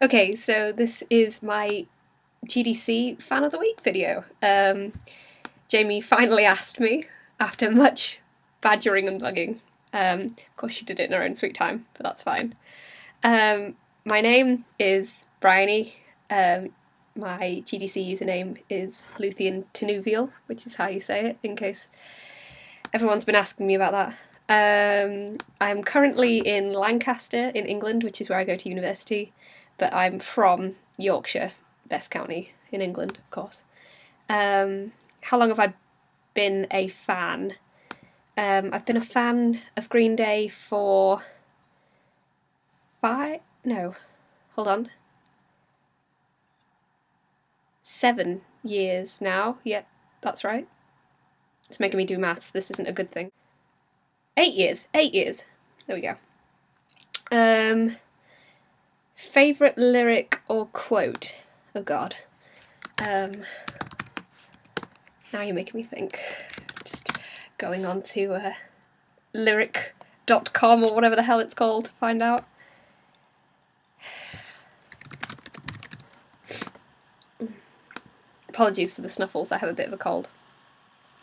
Okay, so this is my GDC Fan of the Week video. Jamie finally asked me after much badgering and bugging. Of course, she did it in her own sweet time, but that's fine. My name is Bryony. My GDC username is Luthien Tenuvial, which is how you say it, in case everyone's been asking me about that. I'm currently in Lancaster in England, which is where I go to university, but I'm from Yorkshire, Best County in England, of course. How long have I been a fan? I've been a fan of Green Day for no, hold on, 7 years now. Yep, that's right. It's making me do maths. This isn't a good thing. 8 years. 8 years. There we go. Favourite lyric or quote? Oh god. Now you're making me think. Just going on to lyric.com or whatever the hell it's called to find out. Apologies for the snuffles, I have a bit of a cold.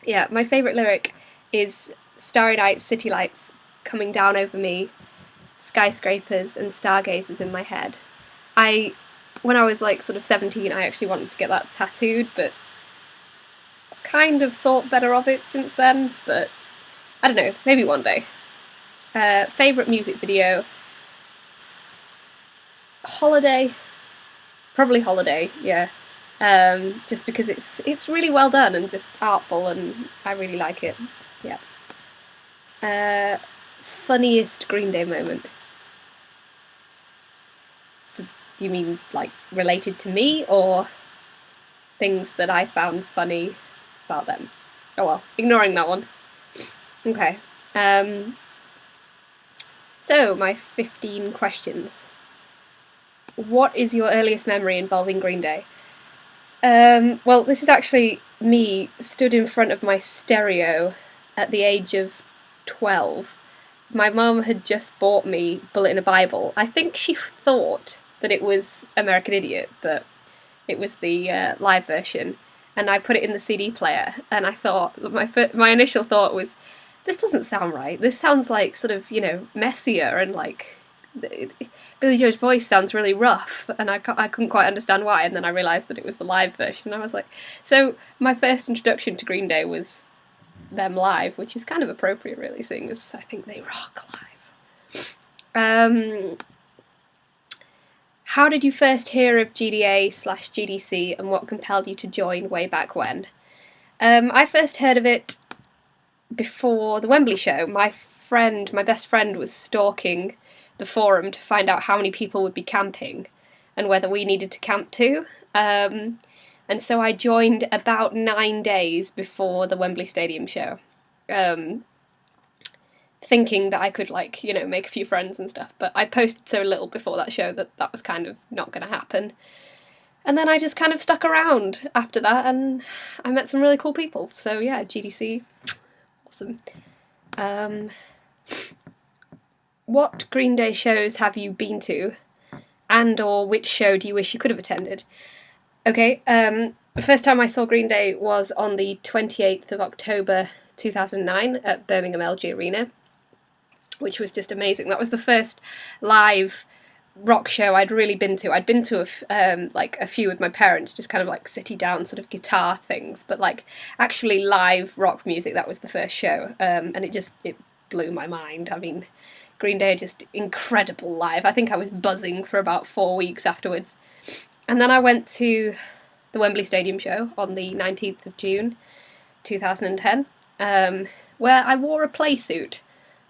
Yeah, my favourite lyric is Starry Night, City Lights coming down over me, skyscrapers and stargazers in my head. When I was like sort of 17, I actually wanted to get that tattooed, but I've kind of thought better of it since then, but I don't know, maybe one day. Favourite music video? Holiday. Probably Holiday, yeah. Just because it's really well done and just artful, and I really like it. Yeah. Funniest Green Day moment? Do you mean like related to me or things that I found funny about them? Oh well, ignoring that one. Okay. So my 15 questions. What is your earliest memory involving Green Day? Well, this is actually me stood in front of my stereo at the age of 12. My mum had just bought me Bullet in a Bible. I think she thought that it was American Idiot, but it was the live version. And I put it in the CD player, and I thought, my initial thought was, this doesn't sound right. This sounds like sort of, messier, and like Billy Joe's voice sounds really rough, and I couldn't quite understand why. And then I realised that it was the live version. I was like, so my first introduction to Green Day was them live, which is kind of appropriate, really, seeing as I think they rock live. How did you first hear of GDA/GDC, and what compelled you to join way back when? I first heard of it before the Wembley show. My best friend, was stalking the forum to find out how many people would be camping and whether we needed to camp too. And so I joined about 9 days before the Wembley Stadium show, thinking that I could, make a few friends and stuff. But I posted so little before that show that was kind of not going to happen. And then I just kind of stuck around after that, and I met some really cool people. So yeah, GDC, awesome. What Green Day shows have you been to, and or which show do you wish you could have attended? Okay, the first time I saw Green Day was on the 28th of October 2009 at Birmingham LG Arena, which was just amazing. That was the first live rock show I'd really been to. I'd been to a few with my parents, just kind of like city down sort of guitar things, but like actually live rock music, that was the first show, and it blew my mind. I mean, Green Day are just incredible live. I think I was buzzing for about 4 weeks afterwards. And then I went to the Wembley Stadium show on the 19th of June 2010, where I wore a play suit.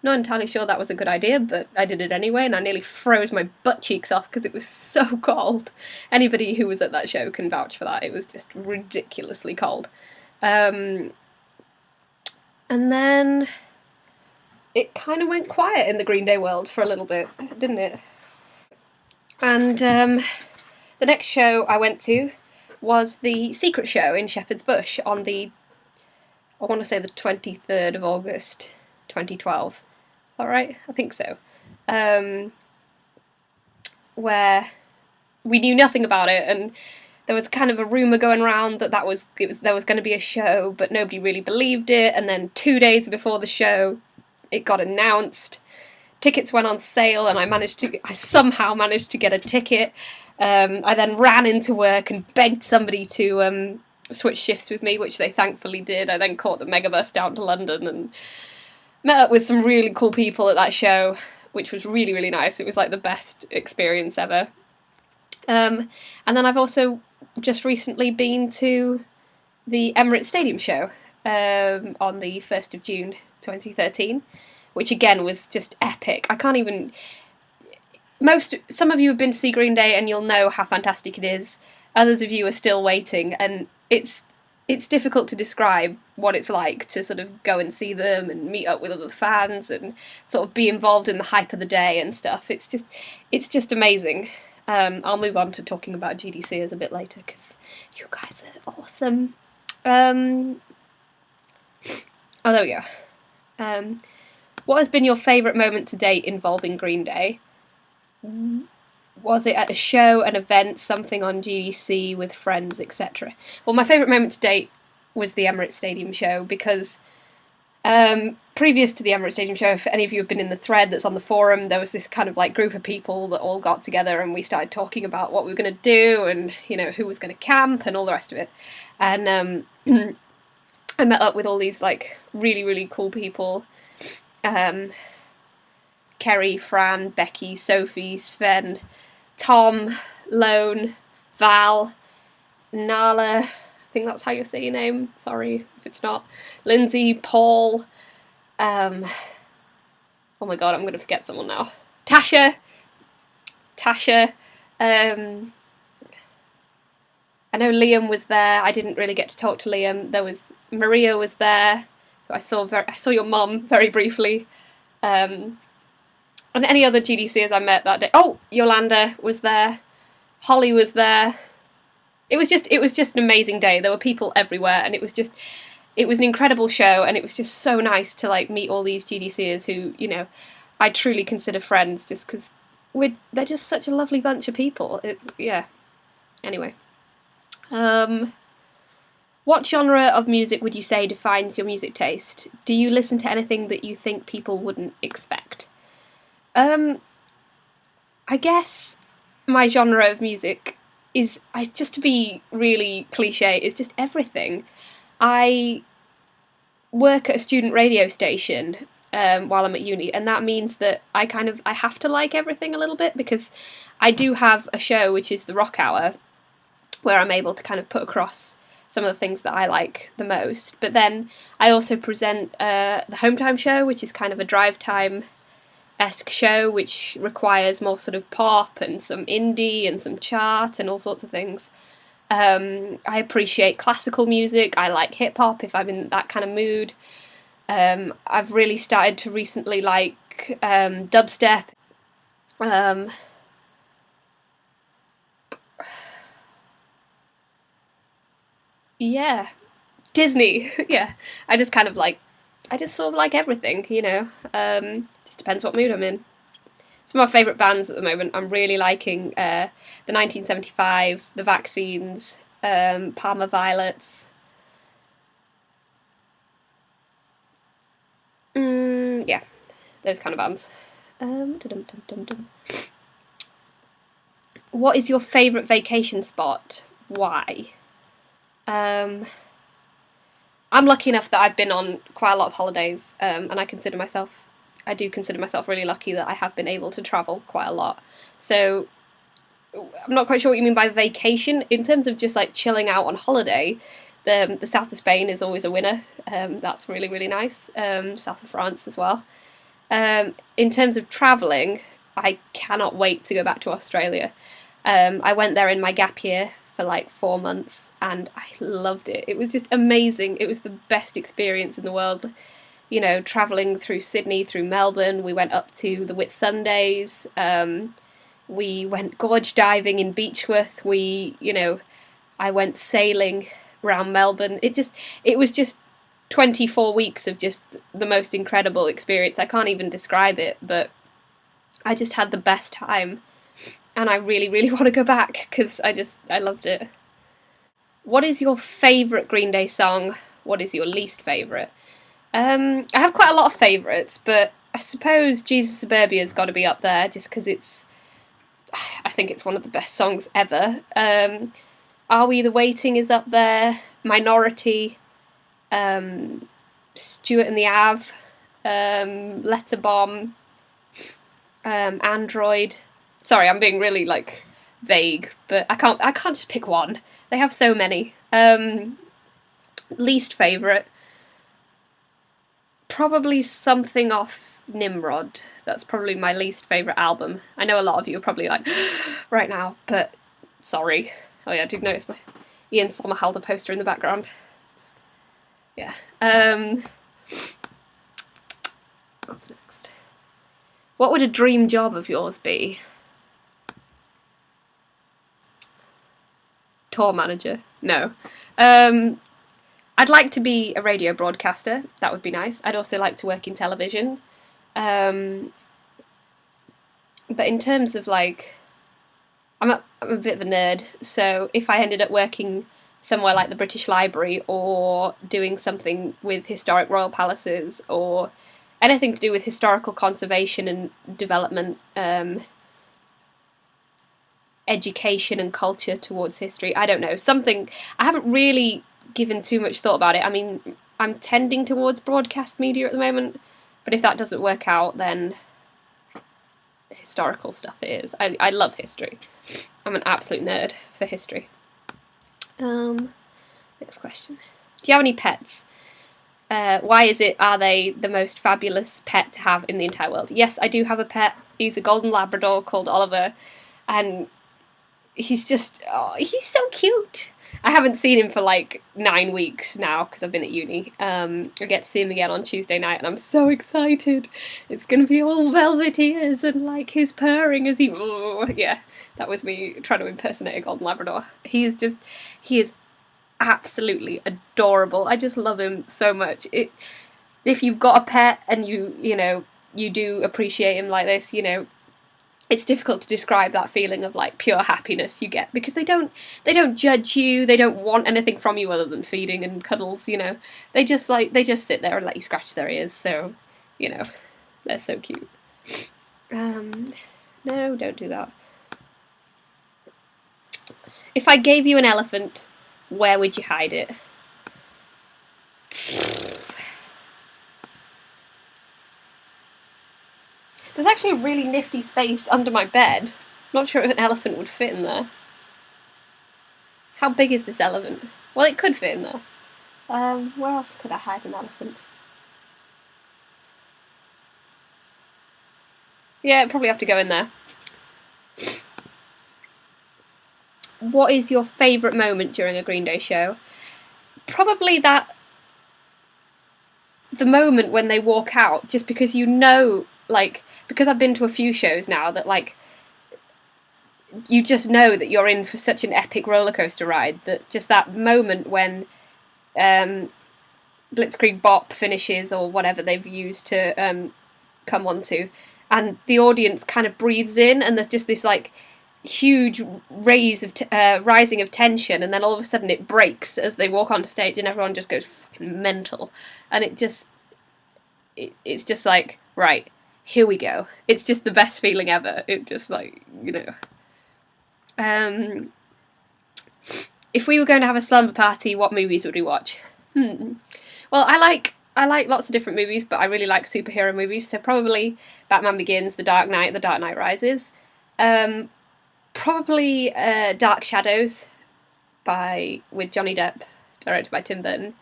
Not entirely sure that was a good idea, but I did it anyway, and I nearly froze my butt cheeks off because it was so cold. Anybody who was at that show can vouch for that. It was just ridiculously cold. And then it kind of went quiet in the Green Day world for a little bit, didn't it? And the next show I went to was the Secret Show in Shepherd's Bush on the 23rd of August 2012. Is that right? I think so. Where we knew nothing about it, and there was kind of a rumour going around that there was going to be a show, but nobody really believed it. And then 2 days before the show, it got announced. Tickets went on sale, and I somehow managed to get a ticket. I then ran into work and begged somebody to switch shifts with me, which they thankfully did. I then caught the megabus down to London and met up with some really cool people at that show, which was really, really nice. It was like the best experience ever. And then I've also just recently been to the Emirates Stadium show on the 1st of June 2013, which again was just epic. I can't even... Some of you have been to see Green Day and you'll know how fantastic it is. Others of you are still waiting, and it's difficult to describe what it's like to sort of go and see them and meet up with other fans and sort of be involved in the hype of the day and stuff. It's just amazing. I'll move on to talking about GDCers a bit later because you guys are awesome. Oh, there we go. What has been your favourite moment to date involving Green Day? Was it at a show, an event, something on GDC with friends, etc.? Well, my favourite moment to date was the Emirates Stadium show, because previous to the Emirates Stadium show, if any of you have been in the thread that's on the forum, there was this kind of like group of people that all got together and we started talking about what we were going to do and, you know, who was going to camp and all the rest of it. And I met up with all these like really, really cool people. Kerry, Fran, Becky, Sophie, Sven, Tom, Lone, Val, Nala, I think that's how you say your name, sorry if it's not, Lindsay, Paul, oh my god, I'm going to forget someone now, Tasha, I know Liam was there. I didn't really get to talk to Liam. Maria was there, I saw your mum very briefly, and any other GDCers I met that day. Oh, Yolanda was there. Holly was there. It was just an amazing day. There were people everywhere, and it was an incredible show, and it was just so nice to like meet all these GDCers who, you know, I truly consider friends, just because they're just such a lovely bunch of people. Yeah. Anyway. What genre of music would you say defines your music taste? Do you listen to anything that you think people wouldn't expect? I guess my genre of music is, just to be really cliche, is just everything. I work at a student radio station while I'm at uni, and that means that I have to like everything a little bit, because I do have a show which is the Rock Hour, where I'm able to kind of put across some of the things that I like the most. But then I also present the Home Time show, which is kind of a drive time-esque show, which requires more sort of pop and some indie and some chart and all sorts of things. I appreciate classical music. I like hip-hop if I'm in that kind of mood. I've really started to recently like dubstep. Yeah, Disney. Yeah, I just sort of like everything, you know. Just depends what mood I'm in. Some of my favourite bands at the moment, I'm really liking the 1975, The Vaccines, Parma Violets. Yeah, those kind of bands. What is your favourite vacation spot? Why? I'm lucky enough that I've been on quite a lot of holidays, and I do consider myself really lucky that I have been able to travel quite a lot. So I'm not quite sure what you mean by vacation. In terms of just like chilling out on holiday, the south of Spain is always a winner. That's really, really nice. South of France as well. In terms of travelling, I cannot wait to go back to Australia. I went there in my gap year for like 4 months, and I loved it. It was just amazing. It was the best experience in the world. You know, travelling through Sydney, through Melbourne. We went up to the Whitsundays. We went gorge diving in Beechworth. I went sailing around Melbourne. It was just 24 weeks of just the most incredible experience. I can't even describe it, but I just had the best time. and I really, really want to go back because I loved it. What is your favourite Green Day song? What is your least favourite? I have quite a lot of favourites, but I suppose Jesus Suburbia's got to be up there just because I think it's one of the best songs ever. Are We the Waiting is up there. Minority. Stuart and the Av. Letter Bomb. Android. Sorry, I'm being really vague, but I can't just pick one. They have so many. Least favourite. Probably something off Nimrod. That's probably my least favourite album. I know a lot of you are probably like, right now, but sorry. Oh yeah, I did notice my Ian Somerhalder poster in the background. Yeah. What's next? What would a dream job of yours be? Tour manager? No. I'd like to be a radio broadcaster. That would be nice. I'd also like to work in television. But in terms of I'm a bit of a nerd, so if I ended up working somewhere like the British Library or doing something with historic royal palaces or anything to do with historical conservation and development, education and culture towards history, I don't know, something, I haven't really given too much thought about it. I mean, I'm tending towards broadcast media at the moment, but if that doesn't work out, then historical stuff it is. I love history. I'm an absolute nerd for history. Next question. Do you have any pets? Are they the most fabulous pet to have in the entire world? Yes, I do have a pet. He's a golden Labrador called Oliver, and he's so cute. I haven't seen him for 9 weeks now because I've been at uni. I get to see him again on Tuesday night and I'm so excited. It's going to be all velvet ears and his purring as he... Oh, yeah, that was me trying to impersonate a golden Labrador. He is absolutely adorable. I just love him so much. If you've got a pet and you do appreciate him like this, it's difficult to describe that feeling of pure happiness you get because they don't judge you, they don't want anything from you other than feeding and cuddles, They just sit there and let you scratch their ears, so, they're so cute. No, don't do that. If I gave you an elephant, where would you hide it? There's actually a really nifty space under my bed. Not sure if an elephant would fit in there. How big is this elephant? Well, it could fit in there. Where else could I hide an elephant? Yeah, it'd probably have to go in there. What is your favourite moment during a Green Day show? Probably the moment when they walk out, just because because I've been to a few shows now that you just know that you're in for such an epic roller coaster ride, that just that moment when Blitzkrieg Bop finishes or whatever they've used to come onto, and the audience kind of breathes in and there's just this huge rising of tension, and then all of a sudden it breaks as they walk onto stage and everyone just goes fucking mental, and it's just right, here we go. It's just the best feeling ever. It just if we were going to have a slumber party, what movies would we watch? Well, I like lots of different movies, but I really like superhero movies, so probably Batman Begins, The Dark Knight, The Dark Knight Rises. Probably Dark Shadows with Johnny Depp, directed by Tim Burton.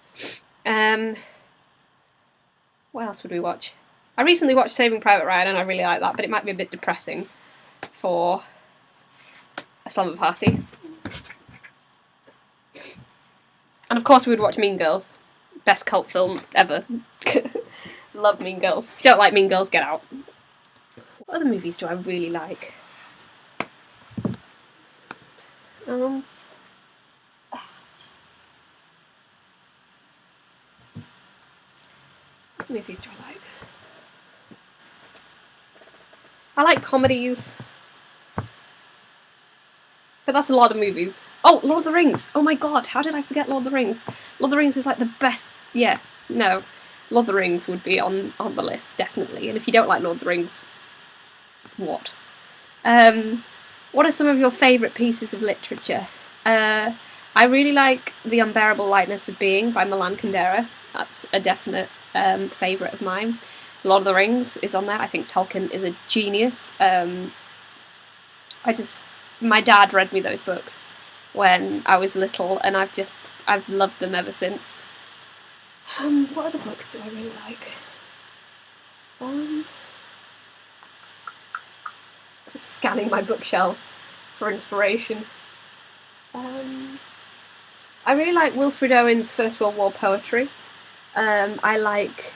What else would we watch? I recently watched Saving Private Ryan and I really like that, but it might be a bit depressing for a slumber party. And of course we would watch Mean Girls. Best cult film ever. Love Mean Girls. If you don't like Mean Girls, get out. What other movies do I really like? What movies do I like? I like comedies. but that's a lot of movies. Oh, Lord of the Rings! Oh my god, how did I forget Lord of the Rings? Lord of the Rings is like the best... Yeah, no. Lord of the Rings would be on the list, definitely. And if you don't like Lord of the Rings, what? What are some of your favourite pieces of literature? I really like The Unbearable Lightness of Being by Milan Kundera. That's a definite favourite of mine. Lord of the Rings is on there. I think Tolkien is a genius. My dad read me those books when I was little, and I've loved them ever since. What other books do I really like? Just scanning my bookshelves for inspiration. I really like Wilfred Owen's First World War poetry. I like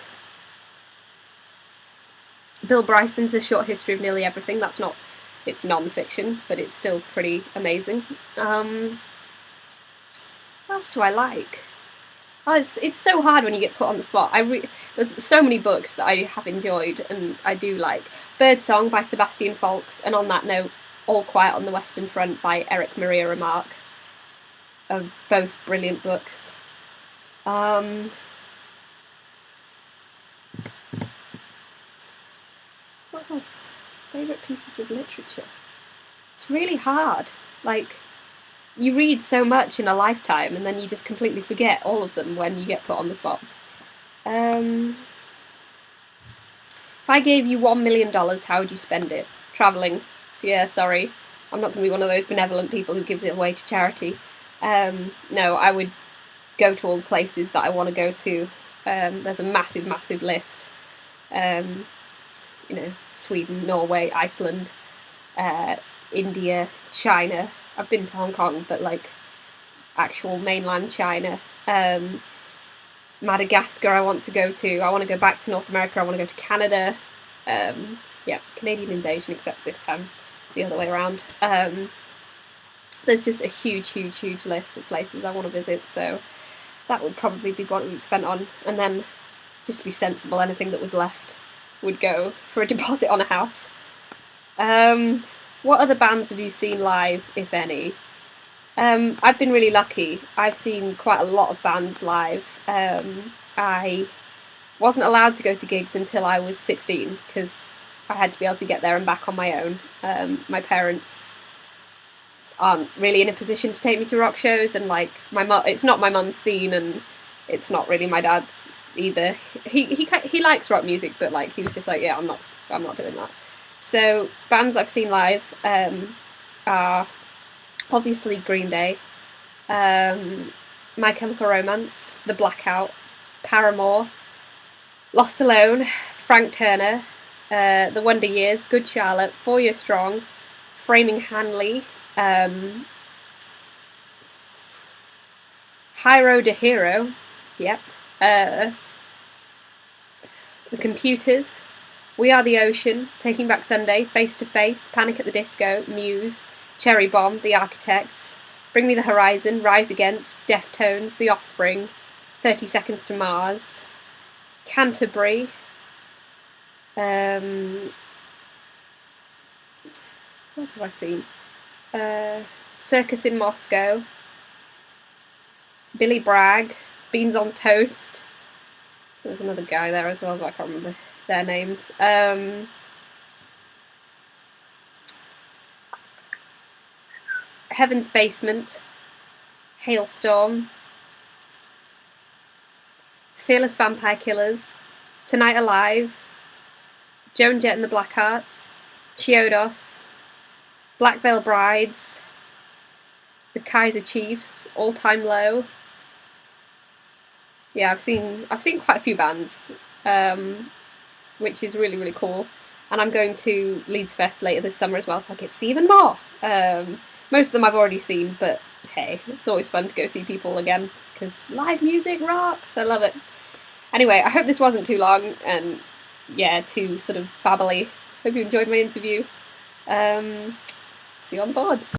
Bill Bryson's A Short History of Nearly Everything. It's non-fiction, but it's still pretty amazing. What else do I like? Oh, it's so hard when you get put on the spot. There's so many books that I have enjoyed and I do like. Birdsong by Sebastian Faulks, and on that note, All Quiet on the Western Front by Eric Maria Remarque are both brilliant books. What else? Favourite pieces of literature? It's really hard. Like, you read so much in a lifetime and then you just completely forget all of them when you get put on the spot. If I gave you $1 million, how would you spend it? Travelling. Yeah, sorry. I'm not going to be one of those benevolent people who gives it away to charity. No, I would go to all the places that I want to go to. There's a massive, massive list. Sweden, Norway, Iceland, India, China. I've been to Hong Kong, but like actual mainland China. Madagascar I want to go to. I want to go back to North America. I want to go to Canada. Canadian invasion, except this time the other way around. There's just a huge, huge, huge list of places I want to visit, so that would probably be what we'd spent on. And then, just to be sensible, anything that was left would go for a deposit on a house. What other bands have you seen live, if any? I've been really lucky. I've seen quite a lot of bands live. I wasn't allowed to go to gigs until I was 16 because I had to be able to get there and back on my own. My parents aren't really in a position to take me to rock shows, and like it's not my mum's scene, and it's not really my dad's either. He likes rock music, but like he was just like, yeah, I'm not doing that. So bands I've seen live are obviously Green Day, My Chemical Romance, The Blackout, Paramore, Lost Alone, Frank Turner, The Wonder Years, Good Charlotte, 4 Year Strong, Framing Hanley, Hyro de Hero, yep, The Computers, We Are the Ocean, Taking Back Sunday, Face to Face, Panic at the Disco, Muse, Cherry Bomb, The Architects, Bring Me the Horizon, Rise Against, Deftones, The Offspring, 30 Seconds to Mars, Canterbury, what else have I seen? Circus in Moscow, Billy Bragg, Beans on Toast. There was another guy there as well, but I can't remember their names. Heaven's Basement, Hailstorm, Fearless Vampire Killers, Tonight Alive, Joan Jett and the Blackhearts, Chiodos, Black Veil Brides, the Kaiser Chiefs, All Time Low. Yeah, I've seen quite a few bands, which is really, really cool. And I'm going to Leeds Fest later this summer as well, so I get to see even more. Most of them I've already seen, but hey, it's always fun to go see people again, because live music rocks. I love it. Anyway, I hope this wasn't too long and too sort of babbly. Hope you enjoyed my interview. See you on the boards.